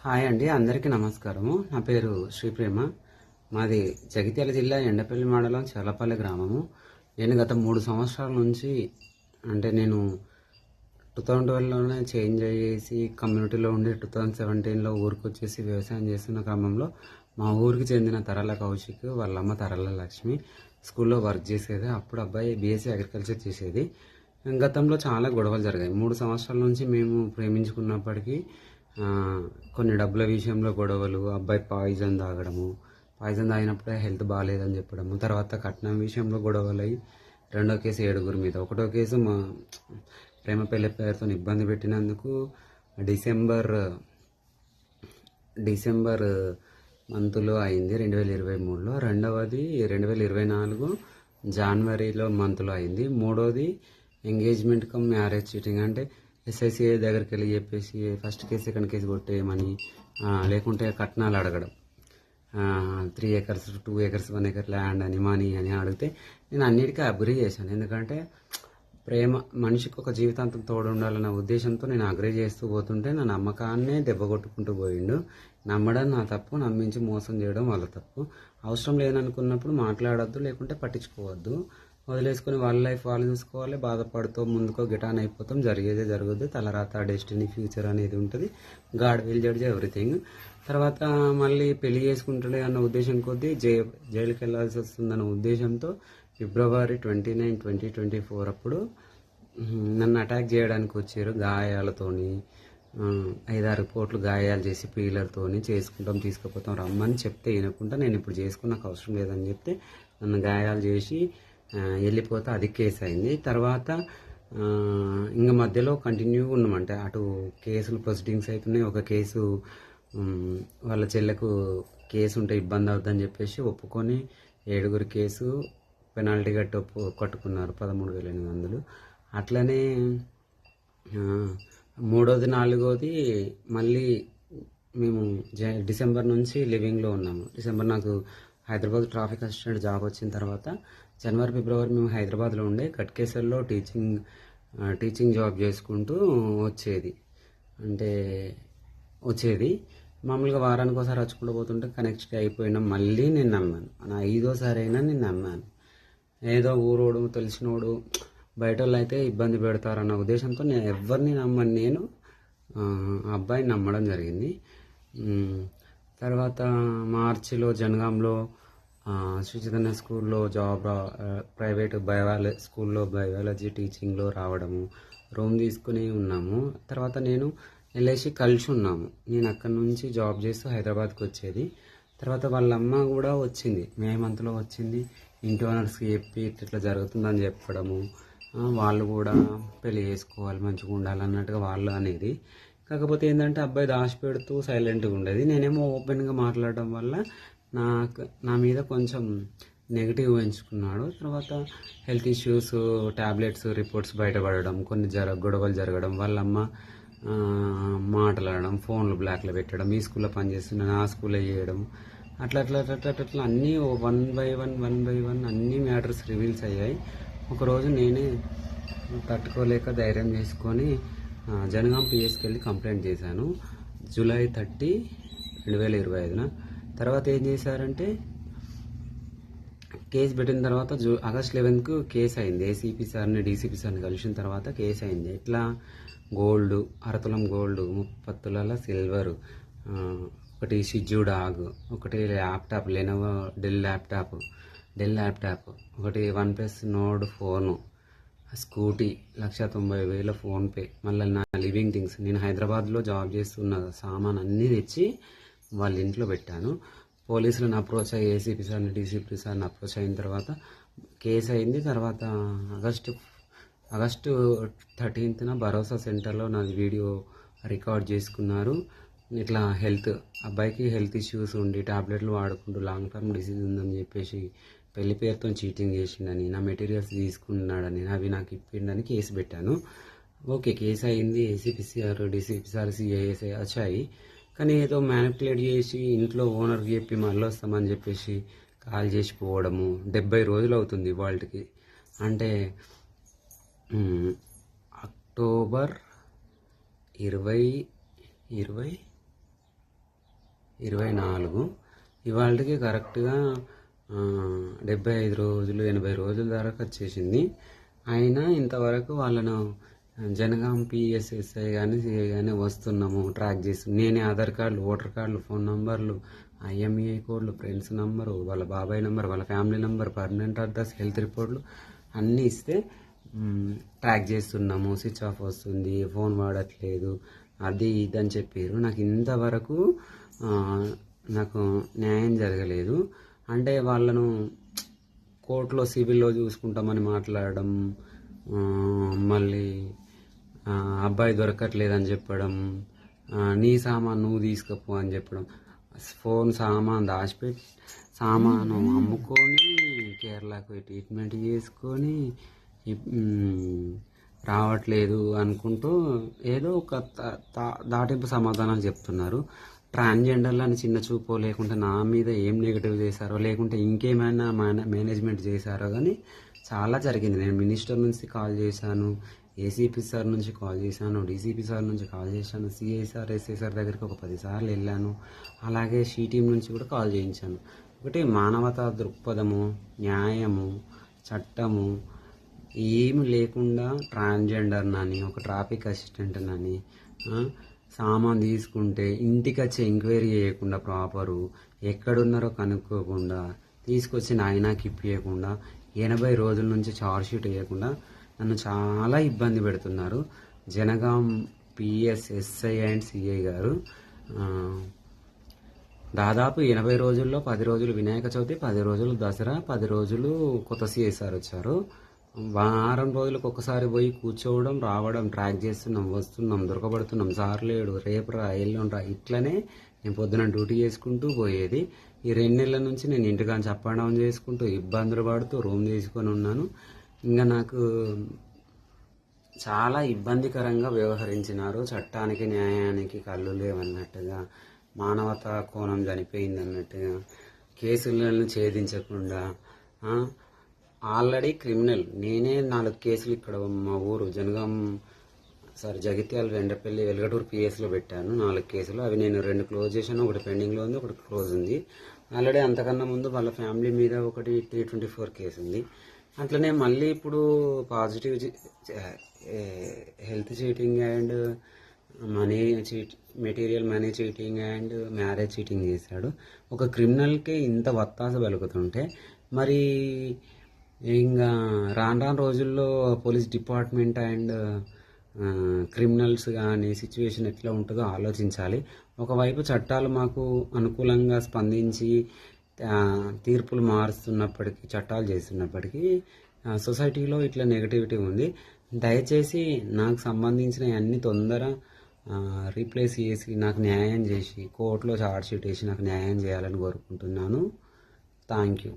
Hi అండి, అందరికీ నమస్కారము. నా పేరు శ్రీప్రేమ. మాది జగిత్యాల జిల్లా ఎండపల్లి మండలం చర్లపల్లి గ్రామము. నేను గత 3 సంవత్సరాల నుంచి నేను 2012లోనే చేంజ్ అయ్యేసి కమ్యూనిటీలో ఉండి 2017లో ఊరికి వచ్చేసి వ్యవసాయం చేస్తున్న క్రమంలో మా ఊరికి చెందిన తరల కౌశిక్ వాళ్ళ అమ్మ తరల లక్ష్మి స్కూల్లో వర్క్ చేసేది. అప్పుడు అబ్బాయి బీఎస్సీ అగ్రికల్చర్ చేసేది. గతంలో చాలా గొడవలు జరిగాయి. 3 సంవత్సరాల నుంచి మేము ప్రేమించుకున్నప్పటికీ కొన్ని డబ్బుల విషయంలో గొడవలు, అబ్బాయి పాయిజన్ తాగినప్పుడే హెల్త్ బాగాలేదని చెప్పడము, తర్వాత కట్నం విషయంలో గొడవలు అయ్యి రెండో కేసు 7 మీద, ఒకటో కేసు మా ప్రేమ పెళ్లి పేరుతో ఇబ్బంది పెట్టినందుకు డిసెంబర్ మంత్లో అయింది 2023లో. రెండవది 2024 జనవరిలో మంత్లో అయింది. మూడోది ఎంగేజ్మెంట్ కమ్ మ్యారేజ్ చీటింగ్. అంటే ఎస్ఐసిఐ దగ్గరికి వెళ్ళి చెప్పేసి ఫస్ట్ కేసు సెకండ్ కేసు కొట్టేయమని, లేకుంటే కట్నాలు అడగడం, 3 acres 2 acres 1 acre ల్యాండ్ అని మనీ అని అడిగితే నేను అన్నిటికీ అగ్రీ చేశాను. ఎందుకంటే ప్రేమ మనిషికి ఒక జీవితాంతం తోడు ఉండాలన్న ఉద్దేశంతో నేను అగ్రీ చేస్తూ పోతుంటే నా నమ్మకాన్నే దెబ్బ కొట్టుకుంటూ పోయిండు. నమ్మడం నా తప్పు, నమ్మించి మోసం చేయడం వాళ్ళ తప్పు. అవసరం లేదనుకున్నప్పుడు మాట్లాడొద్దు, లేకుంటే పట్టించుకోవద్దు. వదిలేసుకొని వాళ్ళ లైఫ్ వాళ్ళు చూసుకోవాలి. బాధపడుతూ ముందుకో గిటాన్ అయిపోతాం. జరిగేదే జరుగుద్ది. తలరాత, డెస్టినీ, ఫ్యూచర్ అనేది ఉంటుంది. God will judge everything. తర్వాత మళ్ళీ పెళ్లి చేసుకుంటాడే అన్న ఉద్దేశం కొద్దీ జైలుకి వెళ్ళాల్సి వస్తుందన్న ఉద్దేశంతో February 29, 2024 అప్పుడు నన్ను అటాక్ చేయడానికి వచ్చారు. గాయాలతోని 5-6 పోట్లు గాయాలు చేసి పీలర్తోని తీసుకుపోతాం రమ్మని చెప్తే వినకుండా నేను ఇప్పుడు చేసుకున్నాక అవసరం లేదని చెప్తే నన్ను గాయాలు చేసి వెళ్ళిపోతే అది కేసు అయింది. తర్వాత ఇంకా మధ్యలో కంటిన్యూగా ఉన్నామంటే అటు కేసులు ప్రొసీడింగ్స్ అవుతున్నాయి. ఒక కేసు వాళ్ళ చెల్లెకు కేసు ఉంటే ఇబ్బంది అవుతుందని చెప్పేసి ఒప్పుకొని 7 కేసు పెనాల్టీ కట్టుకున్నారు 13,800. అట్లనే మూడోది 4వది మళ్ళీ మేము డిసెంబర్ నుంచి లివింగ్లో ఉన్నాము. డిసెంబర్ నాకు హైదరాబాద్ ట్రాఫిక్ అసిస్టెంట్ జాబ్ వచ్చిన తర్వాత జనవరి ఫిబ్రవరి మేము హైదరాబాద్లో ఉండే కట్కేసర్లో టీచింగ్ జాబ్ చేసుకుంటూ వచ్చేది. మామూలుగా వారానికి ఒకసారి వచ్చుకుంటూ పోతుంటే కనెక్ట్ అయిపోయినా మళ్ళీ నేను నమ్మాను. నా 5వ అయినా నేను నమ్మాను. ఏదో ఊరోడు తెలిసినోడు బయట వాళ్ళు అయితే ఇబ్బంది పెడతారన్న ఉద్దేశంతో నేను ఎవరిని నమ్మను. నేను అబ్బాయిని నమ్మడం జరిగింది. తర్వాత మార్చిలో జనగాంలో శ్రీ చైతన్య స్కూల్లో జాబ్, ప్రైవేట్ స్కూల్లో బయాలజీ టీచింగ్లో రావడము, రూమ్ తీసుకుని ఉన్నాము. తర్వాత నేను వెళ్ళేసి కలిసి ఉన్నాము. నేను అక్కడి నుంచి జాబ్ చేస్తూ హైదరాబాద్కి వచ్చేది. తర్వాత వాళ్ళ అమ్మ కూడా వచ్చింది, మే మంత్లో వచ్చింది. ఇంటి ఓనర్స్కి చెప్పి ఇట్లా జరుగుతుందని చెప్పడము, వాళ్ళు కూడా పెళ్లి చేసుకోవాలి, మంచిగా ఉండాలన్నట్టుగా వాళ్ళు అనేది. కాకపోతే ఏంటంటే అబ్బాయి దాచిపెడుతూ సైలెంట్గా ఉండేది. నేనేమో ఓపెన్గా మాట్లాడడం వల్ల నా మీద కొంచెం నెగిటివ్ ఎంచుకున్నాడు. తర్వాత హెల్త్ ఇష్యూస్, టాబ్లెట్స్, రిపోర్ట్స్ బయటపడడం, కొన్ని గొడవలు జరగడం, వాళ్ళమ్మ మాట్లాడడం, ఫోన్లు బ్లాక్లో పెట్టడం, ఈ స్కూల్లో పనిచేస్తున్న నా స్కూల్లో చేయడం, అట్లా అన్నీ 1 by 1 అన్ని మ్యాటర్స్ రివీల్స్ అయ్యాయి. ఒకరోజు నేనే తట్టుకోలేక ధైర్యం చేసుకొని జనగాం పిఎస్కి వెళ్ళి కంప్లైంట్ చేశాను July 30, 2025. తర్వాత ఏం చేశారంటే కేసు పెట్టిన తర్వాత August 11కు కేసు అయింది. ఏసీపీ సార్ని డీసీపీ సార్ని కలిసిన తర్వాత కేసు అయింది. ఎట్లా గోల్డ్ 1/2 తులం గోల్డ్, 30 తులాల సిల్వరు, ఒకటి షిజ్జు డాగ్, ఒకటి ల్యాప్టాప్ లెనోవో డెల్ ల్యాప్టాప్, ఒకటి OnePlus Nord phone, scooty, 1,90,000 PhonePe, మళ్ళీ నా లివింగ్ థింగ్స్, నేను హైదరాబాద్లో జాబ్ చేస్తున్న సామాన్ అన్నీ తెచ్చి వాళ్ళ ఇంట్లో పెట్టాను. పోలీసులను అప్రోచ్ అయ్యి ఏసీపీ సార్ని డీసీపీ సార్ని అప్రోచ్ అయిన తర్వాత కేసు అయింది. తర్వాత ఆగస్టు 13న భరోసా సెంటర్లో నాది వీడియో రికార్డ్ చేసుకున్నారు. ఇట్లా అబ్బాయికి హెల్త్ ఇష్యూస్ ఉండి టాబ్లెట్లు వాడుకుంటూ లాంగ్ టర్మ్ డిసీజ్ ఉందని చెప్పేసి పెళ్లి పేరుతో చీటింగ్ చేసిండని, నా మెటీరియల్స్ తీసుకున్నాడని, అవి నాకు ఇప్పిండని కేసు పెట్టాను. ఓకే, కేసు అయింది. ACP sir, DCP sir, CI SI వచ్చాయి. కానీ ఏదో మ్యానిపులేట్ చేసి ఇంట్లో ఓనర్కి చెప్పి మళ్ళీ వస్తామని చెప్పేసి కాల్ చేసి పోవడము. 70 రోజులు అవుతుంది వాళ్ళకి. అంటే అక్టోబర్ 20 2024 ఇవాళకి కరెక్ట్గా 75 రోజులు 80 రోజుల దాకా వచ్చేసింది. అయినా ఇంతవరకు వాళ్ళను జనగాం పిఎస్ఎస్ఐ కానీ సిఐ కానీ వస్తున్నాము ట్రాక్ చేసి నేనే ఆధార్ కార్డులు, ఓటర్ కార్డులు, ఫోన్ నంబర్లు, ఐఎంఈఐ కోడ్లు, ఫ్రెండ్స్ నంబరు, వాళ్ళ బాబాయ్ నంబర్, వాళ్ళ family number, permanent address, health రిపోర్ట్లు అన్నీ ఇస్తే ట్రాక్ చేస్తున్నాము, స్విచ్ ఆఫ్ వస్తుంది, ఫోన్ వాడట్లేదు, అది ఇది అని చెప్పారు. నాకు ఇంతవరకు నాకు న్యాయం జరగలేదు. అంటే వాళ్ళను కోర్టులో సివిల్లో చూసుకుంటామని మాట్లాడడం, మళ్ళీ అబ్బాయి దొరకట్లేదని చెప్పడం, నీ సామాన్ నువ్వు తీసుకపో అని చెప్పడం, ఫోన్ సామాన్ దాచిపెట్టి సామాను అమ్ముకొని కేరళకు ట్రీట్మెంట్ చేసుకొని రావట్లేదు అనుకుంటూ ఏదో ఒక దాటింపు సమాధానాలు చెప్తున్నారు. ట్రాన్స్జెండర్లని చిన్న చూపో లేకుంటే నా మీద ఏం నెగిటివ్ చేశారో లేకుంటే ఇంకేమైనా మేనేజ్మెంట్ చేశారో కానీ చాలా జరిగింది. నేను మినిస్టర్ నుంచి కాల్ చేశాను, ఏసీపీ సార్ నుంచి కాల్ చేశాను, డీసీపీ సార్ నుంచి కాల్ చేశాను, సిఐ సార్, ఎస్ఐ సార్ దగ్గరికి ఒక 10 సార్లు వెళ్ళాను. అలాగే షీ టీం నుంచి కూడా కాల్ చేయించాను. ఒకటి మానవతా దృక్పథము, న్యాయము, చట్టము ఏమి లేకుండా ట్రాన్స్జెండర్నని, ఒక ట్రాఫిక్ అసిస్టెంట్నని సామాన్ తీసుకుంటే ఇంటికి వచ్చి ఎంక్వైరీ చేయకుండా, ప్రాపరు ఎక్కడున్నారో కనుక్కోకుండా తీసుకొచ్చి నాయనాకి ఇప్పియకుండా 80 రోజుల నుంచి ఛార్జ్ షీట్ వేయకుండా నన్ను చాలా ఇబ్బంది పెడుతున్నారు జనగాం పిఎస్ఎస్ఐ అండ్ సిఐ గారు. దాదాపు 80 రోజుల్లో 10 రోజులు వినాయక చవితి, 10 రోజులు దసరా, 10 రోజులు కొత్త సిఐ సార్ వచ్చారు. వారం రోజులకు ఒకసారి పోయి కూర్చోవడం, రావడం, ట్రాక్ చేస్తున్నాం, వస్తున్నాం, దొరకబడుతున్నాం, సార్ లేడు, రేపు రా, ఎల్లుండ్రా, ఇట్లనే నేను పొద్దున డ్యూటీ చేసుకుంటూ పోయేది. ఈ 2 నెలల నుంచి నేను ఇంటికాంచి అప్ అండ్ డౌన్ చేసుకుంటూ ఇబ్బందులు పడుతూ రూమ్ తీసుకొని ఉన్నాను. ఇంకా నాకు చాలా ఇబ్బందికరంగా వ్యవహరించినారు. చట్టానికి న్యాయానికి కళ్ళు లేవన్నట్టుగా, మానవతా కోణం చనిపోయింది అన్నట్టుగా, కేసులను ఛేదించకుండా, ఆల్రెడీ క్రిమినల్ నేనే 4 కేసులు ఇక్కడ మా ఊరు జనగాం జగిత్యాల, వెండ్రపల్లి, వెలగటూరు పిఎస్లో పెట్టాను 4 కేసులు. అవి నేను 2 క్లోజ్ చేశాను, ఒకటి పెండింగ్లో ఉంది, ఒకటి క్లోజ్ ఉంది. ఆల్రెడీ అంతకన్నా ముందు వాళ్ళ ఫ్యామిలీ మీద ఒకటి 324 కేసు ఉంది. అట్లనే మళ్ళీ ఇప్పుడు positive health cheating and money material money cheating and marriage cheating చేశాడు. ఒక క్రిమినల్కి ఇంత వత్తాస పలుకుతుంటే మరి ఇంకా రాను రోజుల్లో పోలీస్ డిపార్ట్మెంట్ అండ్ క్రిమినల్స్ కానీ సిచ్యువేషన్ ఎట్లా ఉంటుందో ఆలోచించాలి. ఒకవైపు చట్టాలు మాకు అనుకూలంగా స్పందించి తీర్పులు మారుస్తున్నప్పటికీ, చట్టాలు చేస్తున్నప్పటికీ సొసైటీలో ఇట్లా నెగటివిటీ ఉంది. దయచేసి నాకు సంబంధించిన అన్ని తొందర రీప్లేస్ చేసి నాకు న్యాయం చేసి కోర్టులో ఛార్జ్ షీట్ వేసి నాకు న్యాయం చేయాలని కోరుకుంటున్నాను. Thank you.